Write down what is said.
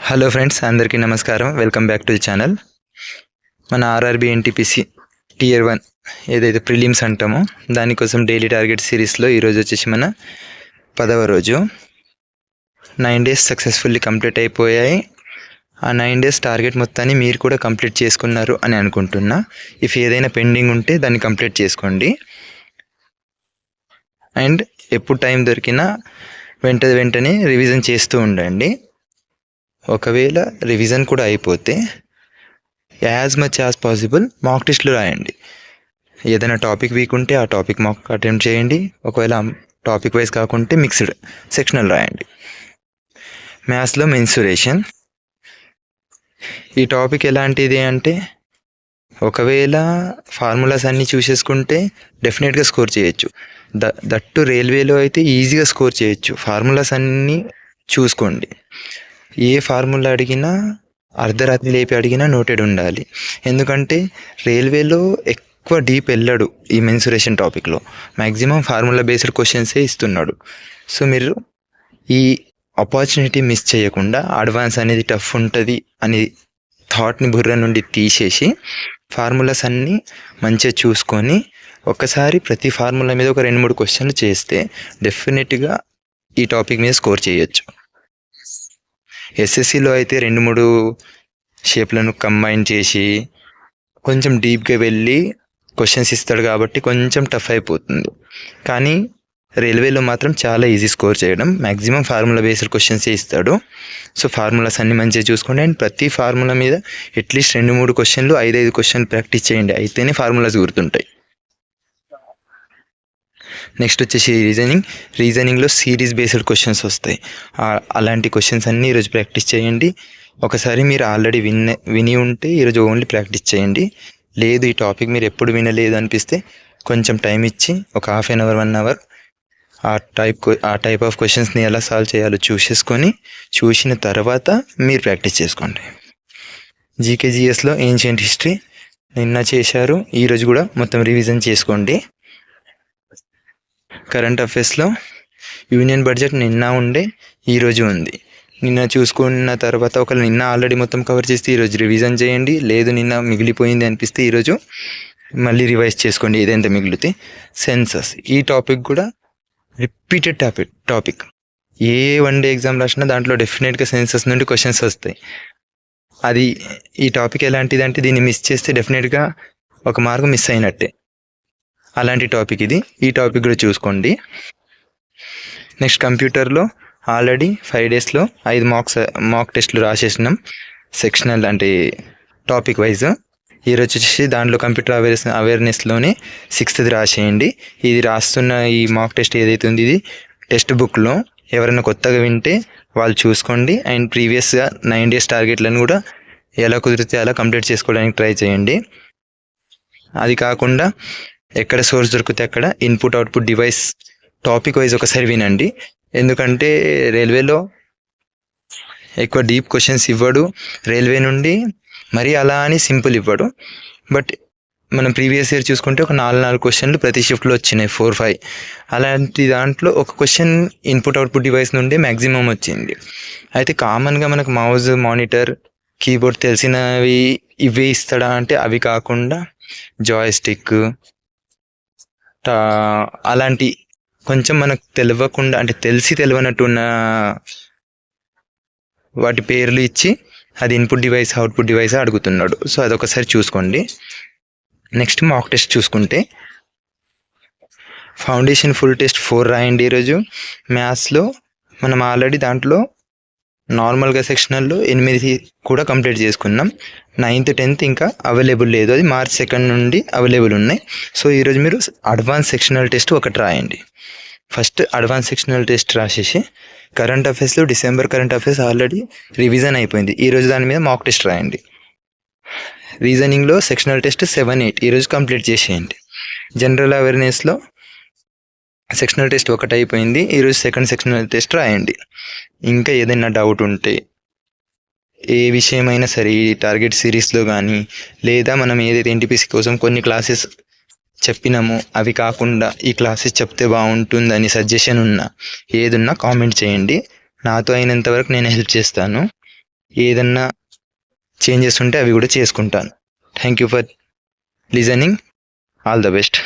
Hello friends, అందరికీ నమస్కారం. Welcome back to the channel. మన ఆర్ఆర్బీ ఎన్టీపీసీ టియర్ 1 ఏదైతే ప్రిలిమ్స్ అంటామో దానికోసం డైలీ టార్గెట్ సిరీస్లో ఈరోజు వచ్చేసి మన 10వ రోజు. 9 days సక్సెస్ఫుల్లీ కంప్లీట్ అయిపోయాయి. ఆ 9 days టార్గెట్ మొత్తాన్ని మీరు కూడా కంప్లీట్ చేసుకున్నారు అని అనుకుంటున్నా. ఇఫ్ ఏదైనా పెండింగ్ ఉంటే దాన్ని కంప్లీట్ చేసుకోండి. అండ్ ఎప్పుడు టైం దొరికినా వెంటనే రివిజన్ చేస్తూ ఉండండి. ఒకవేళ రివిజన్ కూడా అయిపోతే యాజ్ మచ్ యాజ్ పాసిబుల్ మాక్ టెస్ట్లు రాయండి. ఏదైనా టాపిక్ వీక్ ఉంటే ఆ టాపిక్ మాక్ అటెంప్ట్ చేయండి. ఒకవేళ టాపిక్ వైజ్ కాకుంటే మిక్స్డ్ సెక్షనల్ రాయండి. మ్యాథ్స్లో మెన్సురేషన్, ఈ టాపిక్ ఎలాంటిది అంటే ఒకవేళ ఫార్ములాస్ అన్నీ చూసేసుకుంటే డెఫినెట్గా స్కోర్ చేయొచ్చు. దట్టు రైల్వేలో అయితే ఈజీగా స్కోర్ చేయొచ్చు. ఫార్ములాస్ అన్నీ చూసుకోండి. ఏ ఫార్ములా అడిగినా అర్ధరాత్రి లేపి అడిగినా నోటెడ్ ఉండాలి. ఎందుకంటే రైల్వేలో ఎక్కువ డీప్ వెళ్ళాడు ఈ మెన్సురేషన్ టాపిక్లో. మ్యాక్సిమం ఫార్ములా బేస్డ్ క్వశ్చన్సే ఇస్తున్నాడు. సో మీరు ఈ ఆపర్చునిటీ మిస్ చేయకుండా అడ్వాన్స్ అనేది టఫ్ ఉంటుంది అని థాట్ని బుర్ర నుండి తీసేసి ఫార్ములాస్ అన్నీ మంచిగా చూసుకొని ఒక్కసారి ప్రతి ఫార్ములా మీద ఒక 2-3 క్వశ్చన్లు చేస్తే డెఫినెట్గా ఈ టాపిక్ మీద స్కోర్ చేయొచ్చు. ఎస్ఎస్సిలో అయితే 2-3 షేప్లను కంబైన్ చేసి కొంచెం డీప్గా వెళ్ళి క్వశ్చన్స్ ఇస్తాడు కాబట్టి కొంచెం టఫ్ అయిపోతుంది. కానీ రైల్వేలో మాత్రం చాలా ఈజీ స్కోర్ చేయడం. మ్యాక్సిమం ఫార్ములా బేస్డ్ క్వశ్చన్సే ఇస్తాడు. సో ఫార్ములాస్ అన్నీ మంచిగా చూసుకోండి. అండ్ ప్రతి ఫార్ములా మీద అట్లీస్ట్ 2-3 క్వశ్చన్లు 5-5 క్వశ్చన్లు ప్రాక్టీస్ చేయండి. అయితేనే ఫార్ములాస్ గుర్తుంటాయి. నెక్స్ట్ వచ్చేసి రీజనింగ్లో సిరీస్ బేస్డ్ క్వశ్చన్స్ వస్తాయి. అలాంటి క్వశ్చన్స్ అన్నీ ఈరోజు ప్రాక్టీస్ చేయండి. ఒకసారి మీరు ఆల్రెడీ విని ఉంటే ఈరోజు ఓన్లీ ప్రాక్టీస్ చేయండి. లేదు ఈ టాపిక్ మీరు ఎప్పుడు వినలేదు అనిపిస్తే కొంచెం టైం ఇచ్చి ఒక 1/2 hour 1 hour ఆ టైప్ ఆఫ్ క్వశ్చన్స్ని ఎలా సాల్వ్ చేయాలో చూసిన తర్వాత మీరు ప్రాక్టీస్ చేసుకోండి. జీకేజీఎస్లో ఏన్షియంట్ హిస్టరీ నిన్న చేశారు, ఈరోజు కూడా మొత్తం రివిజన్ చేసుకోండి. కరెంట్ అఫైర్స్లో యూనియన్ బడ్జెట్ నిన్న ఉండే, ఈరోజు ఉంది. నిన్న చూసుకున్న తర్వాత ఒకవేళ నిన్న ఆల్రెడీ మొత్తం కవర్ చేస్తే ఈరోజు రివిజన్ చేయండి. లేదు నిన్న మిగిలిపోయింది అనిపిస్తే ఈరోజు మళ్ళీ రివైజ్ చేసుకోండి ఏదైతే మిగిలితే. సెన్సస్, ఈ టాపిక్ కూడా రిపీటెడ్ టాపిక్. ఏ వన్ డే ఎగ్జామ్ రాసినా దాంట్లో డెఫినెట్గా సెన్సస్ నుండి క్వశ్చన్స్ వస్తాయి. అది ఈ టాపిక్ ఎలాంటిది అంటే దీన్ని మిస్ చేస్తే డెఫినెట్గా ఒక మార్కు మిస్ అయినట్టే. అలాంటి టాపిక్ ఇది. ఈ టాపిక్ కూడా చూసుకోండి. నెక్స్ట్ కంప్యూటర్లో ఆల్రెడీ 5 daysలో 5 మాక్ టెస్ట్లు రాసేసినాం. సెక్షనల్ అంటే టాపిక్ వైజ్. ఈరోజు వచ్చేసి దాంట్లో కంప్యూటర్ అవేర్నెస్లోనే 6th రాసేయండి. ఇది రాస్తున్న ఈ మాక్ టెస్ట్ ఏదైతే ఉంది ఇది టెక్స్ట్ బుక్లో. ఎవరైనా కొత్తగా వింటే వాళ్ళు చూసుకోండి. అండ్ ప్రీవియస్గా 9 days టార్గెట్లను కూడా ఎలా కుదిరితే అలా కంప్లీట్ చేసుకోవడానికి ట్రై చేయండి. అది కాకుండా ఎక్కడ సోర్స్ దొరికితే అక్కడ input output device topic wise ఒకసారి వినండి. ఎందుకంటే రైల్వేలో ఎక్కువ డీప్ క్వశ్చన్స్ ఇవ్వడు. రైల్వే నుండి మరి అలా అని సింపుల్ ఇవ్వడు. బట్ మనం ప్రీవియస్ ఇయర్ చూసుకుంటే ఒక 4 క్వశ్చన్లు ప్రతి షిఫ్ట్లో వచ్చినాయి, 4-5. అలాంటి దాంట్లో ఒక క్వశ్చన్ ఇన్పుట్ అవుట్పుట్ డివైస్ నుండి మ్యాక్సిమం వచ్చింది. అయితే కామన్గా మనకు మౌజ్, మానిటర్, కీబోర్డ్ తెలిసినవి ఇవే ఇస్తాడా అంటే అవి కాకుండా జాయ్స్టిక్ అలాంటి కొంచెం మనకు తెలియకుండా అంటే తెలియనట్టు ఉన్న వాటి పేర్లు ఇచ్చి అది ఇన్పుట్ డివైస్ అవుట్పుట్ డివైస్ అడుగుతున్నాడు. సో అదొకసారి చూసుకోండి. నెక్స్ట్ మాక్ టెస్ట్ చూసుకుంటే ఫౌండేషన్ ఫుల్ టెస్ట్ 4 రాయండి. ఈరోజు మ్యాథ్స్లో మనం ఆల్రెడీ దాంట్లో నార్మల్గా సెక్షనల్లో 8 కూడా కంప్లీట్ చేసుకున్నాం. 9th 10th ఇంకా అవైలబుల్ లేదు, అది March 2nd నుండి అవైలబుల్ ఉన్నాయి. సో ఈరోజు మీరు అడ్వాన్స్ సెక్షనల్ టెస్ట్ ఒకటి రాయండి. ఫస్ట్ అడ్వాన్స్ సెక్షనల్ టెస్ట్ రాసేసి కరెంట్ అఫైర్స్లో December current affairs already revision అయిపోయింది. ఈరోజు దాని మీద మాక్ టెస్ట్ రాయండి. రీజనింగ్లో సెక్షనల్ టెస్ట్ 7-8 ఈరోజు కంప్లీట్ చేసేయండి. జనరల్ అవేర్నెస్లో సెక్షనల్ టెస్ట్ ఒకటి అయిపోయింది, ఈరోజు 2nd సెక్షనల్ టెస్ట్ రాయండి. ఇంకా ఏదైనా డౌట్ ఉంటే ఏ విషయమైనా సరే ఈ టార్గెట్ సిరీస్లో కానీ లేదా మనం ఏదైతే ఎన్టీపీసీ కోసం కొన్ని క్లాసెస్ చెప్పినాము అవి కాకుండా ఈ క్లాసెస్ చెప్తే బాగుంటుందని సజెషన్ ఉన్నా ఏదున్నా కామెంట్ చేయండి. నాతో అయినంత వరకు నేను హెల్ప్ చేస్తాను. ఏదన్నా చేంజెస్ ఉంటే అవి కూడా చేసుకుంటాను. Thank you for listening. All the best.